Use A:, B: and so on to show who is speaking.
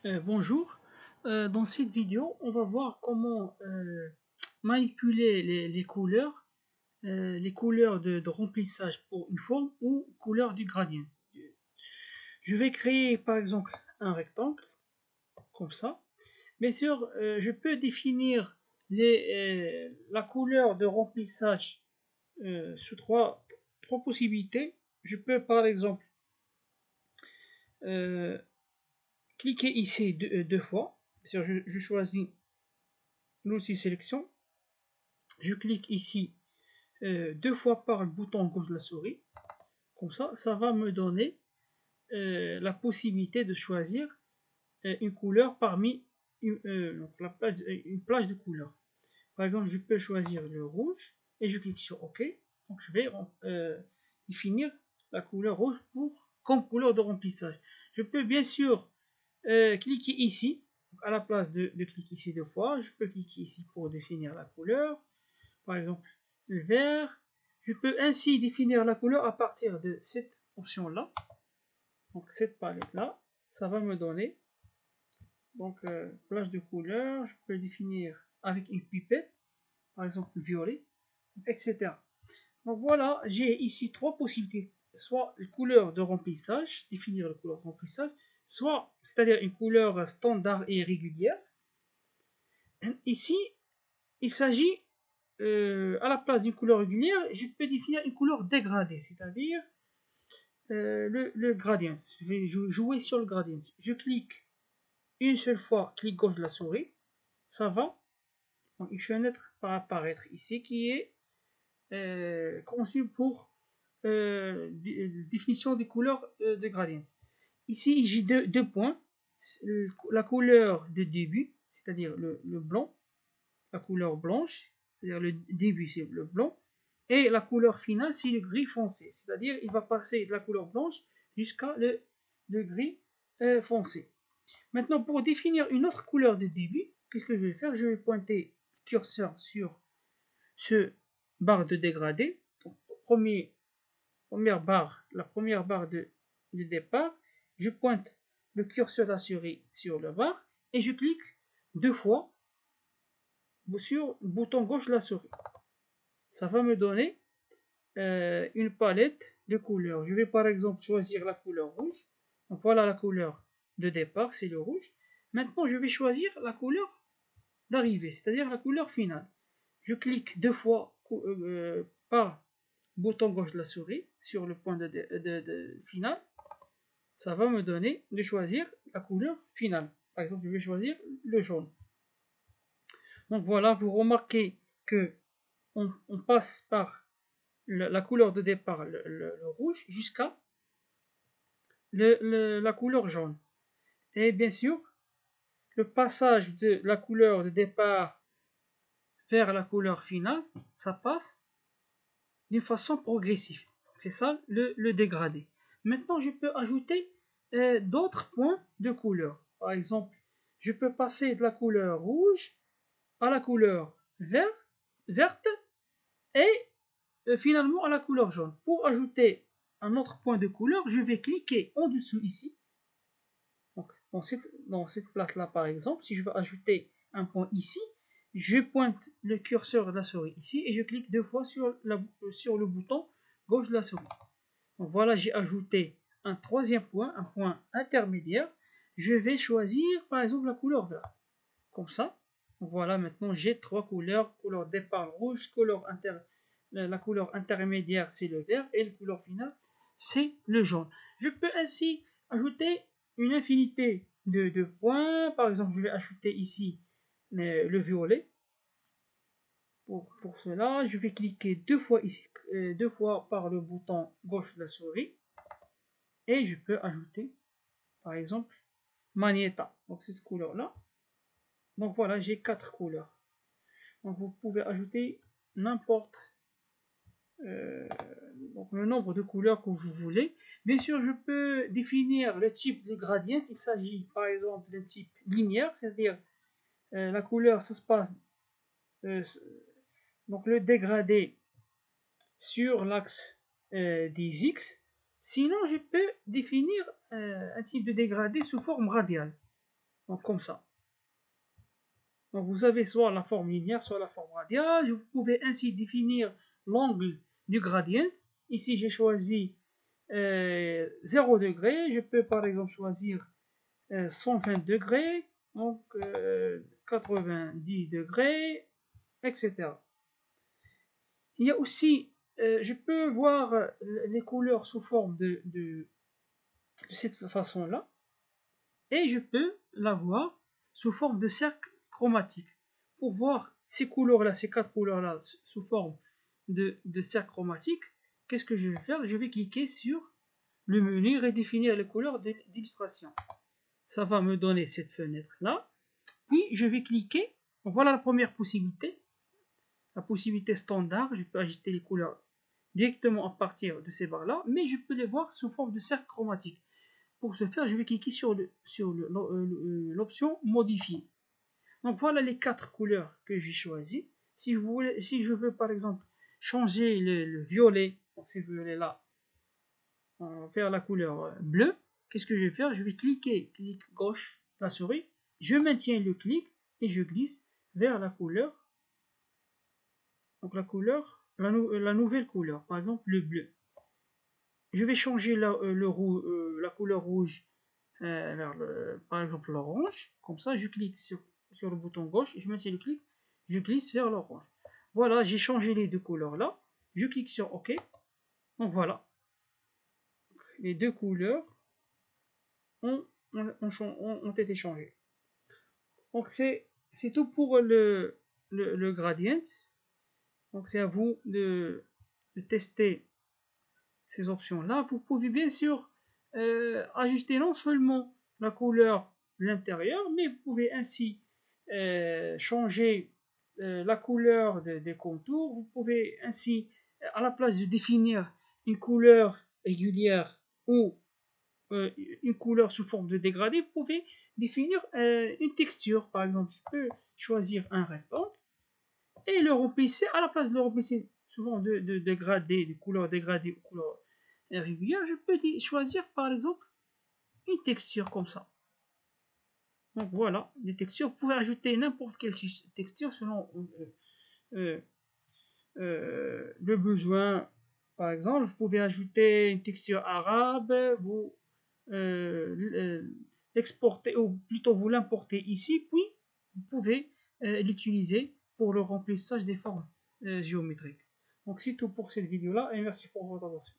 A: Bonjour. Dans cette vidéo, on va voir comment manipuler les couleurs de remplissage pour une forme ou couleur du gradient. Je vais créer par exemple un rectangle, comme ça. Bien sûr, je peux définir la couleur de remplissage sous trois possibilités. Je peux par exemple euh, cliquer ici deux fois. Bien sûr, je choisis l'outil sélection. Je clique ici deux fois par le bouton gauche de la souris. Comme ça va me donner la possibilité de choisir une couleur parmi donc une plage de couleurs. Par exemple, je peux choisir le rouge et je clique sur OK. Donc je vais définir la couleur rouge comme couleur de remplissage. Je peux bien sûr cliquer ici, à la place de cliquer ici deux fois. Je peux cliquer ici pour définir la couleur. Par exemple, le vert. Je peux ainsi définir la couleur à partir de cette option-là. Donc cette palette-là, ça va me donner donc plage de couleurs. Je peux le définir avec une pipette, par exemple violet, etc. Donc voilà, j'ai ici trois possibilités. Soit une couleur de remplissage, définir la couleur de remplissage, soit, c'est-à-dire une couleur standard et régulière. Ici, il s'agit à la place d'une couleur régulière, je peux définir une couleur dégradée, c'est-à-dire le gradient. Je vais jouer sur le gradient. Je clique une seule fois, clic gauche de la souris, ça va. Donc, une fenêtre va apparaître ici qui est conçue pour définition des couleurs de gradient. Ici, j'ai deux points. La couleur de début, c'est-à-dire le blanc, la couleur blanche, c'est-à-dire le début c'est le blanc, et la couleur finale c'est le gris foncé, c'est-à-dire il va passer de la couleur blanche jusqu'à le gris foncé. Maintenant pour définir une autre couleur de début, qu'est-ce que je vais faire? Je vais pointer le curseur sur ce barre de dégradé, donc, la première barre de départ, je pointe le curseur de la souris sur le barre et je clique deux fois sur le bouton gauche de la souris. Ça va me donner une palette de couleurs. Je vais par exemple choisir la couleur rouge. Donc voilà la couleur de départ, c'est le rouge. Maintenant, je vais choisir la couleur d'arrivée, c'est-à-dire la couleur finale. Je clique deux fois par bouton gauche de la souris sur le point de final. Ça va me donner de choisir la couleur finale. Par exemple, je vais choisir le jaune. Donc voilà, vous remarquez que on passe par la couleur de départ, le rouge, jusqu'à la couleur jaune. Et bien sûr, le passage de la couleur de départ vers la couleur finale, ça passe d'une façon progressive. C'est ça le dégradé. Maintenant, je peux ajouter d'autres points de couleur. Par exemple, je peux passer de la couleur rouge à la couleur verte et finalement à la couleur jaune. Pour ajouter un autre point de couleur, je vais cliquer en dessous ici. Donc, dans cette place-là, par exemple, si je veux ajouter un point ici, je pointe le curseur de la souris ici et je clique deux fois sur le bouton gauche de la souris. Donc voilà, j'ai ajouté un troisième point, un point intermédiaire. Je vais choisir par exemple la couleur verte. Comme ça. Donc voilà, maintenant j'ai trois couleurs. Couleur départ rouge, la couleur intermédiaire c'est le vert et la couleur finale c'est le jaune. Je peux ainsi ajouter une infinité de points. Par exemple, je vais ajouter ici le violet. Pour cela, je vais cliquer deux fois ici, deux fois par le bouton gauche de la souris. Et je peux ajouter, par exemple, Magenta. Donc cette couleur-là. Donc voilà, j'ai quatre couleurs. Donc vous pouvez ajouter n'importe donc le nombre de couleurs que vous voulez. Bien sûr, je peux définir le type de gradient. Il s'agit par exemple d'un type linéaire, c'est-à-dire la couleur, ça se passe donc le dégradé sur l'axe des X. Sinon, je peux définir un type de dégradé sous forme radiale. Donc comme ça. Donc vous avez soit la forme linéaire, soit la forme radiale. Vous pouvez ainsi définir l'angle du gradient. Ici j'ai choisi 0 degré. Je peux par exemple choisir 120 degrés, donc 90 degrés, etc. Il y a aussi, je peux voir les couleurs sous forme de cette façon-là, et je peux la voir sous forme de cercle chromatique. Pour voir ces couleurs-là, ces quatre couleurs-là sous forme de cercle chromatique, qu'est-ce que je vais faire? Je vais cliquer sur le menu redéfinir les couleurs d'illustration. Ça va me donner cette fenêtre-là. Puis je vais cliquer. Donc, voilà la première possibilité. La possibilité standard, je peux ajouter les couleurs directement à partir de ces barres-là, mais je peux les voir sous forme de cercle chromatique. Pour ce faire, je vais cliquer sur l'option modifier. Donc voilà les quatre couleurs que j'ai choisies. Si je veux par exemple changer le violet, donc ce violet-là, vers la couleur bleue, qu'est-ce que je vais faire? Je vais cliquer, clic gauche de la souris, je maintiens le clic et je glisse vers la couleur, donc la nouvelle couleur, par exemple le bleu. Je vais changer la couleur rouge vers par exemple l'orange, comme ça je clique sur le bouton gauche, je maintiens le clic, je glisse vers l'orange. Voilà, j'ai changé les deux couleurs là, je clique sur OK, donc voilà, les deux couleurs ont été changées. Donc c'est tout pour le gradient. Donc c'est à vous de tester ces options-là. Vous pouvez bien sûr ajuster non seulement la couleur de l'intérieur, mais vous pouvez ainsi changer la couleur des contours. Vous pouvez ainsi, à la place de définir une couleur régulière ou une couleur sous forme de dégradé, vous pouvez définir une texture. Par exemple, je peux choisir un rectangle et le remplacer, à la place de le remplacer souvent de dégradé, de couleurs dégradées ou couleurs régulières, je peux choisir par exemple une texture comme ça. Donc voilà, des textures. Vous pouvez ajouter n'importe quelle texture selon le besoin. Par exemple, vous pouvez ajouter une texture arabe, vous l'exporter, ou plutôt vous l'importer ici, puis vous pouvez l'utiliser pour le remplissage des formes géométriques. Donc c'est tout pour cette vidéo là et merci pour votre attention.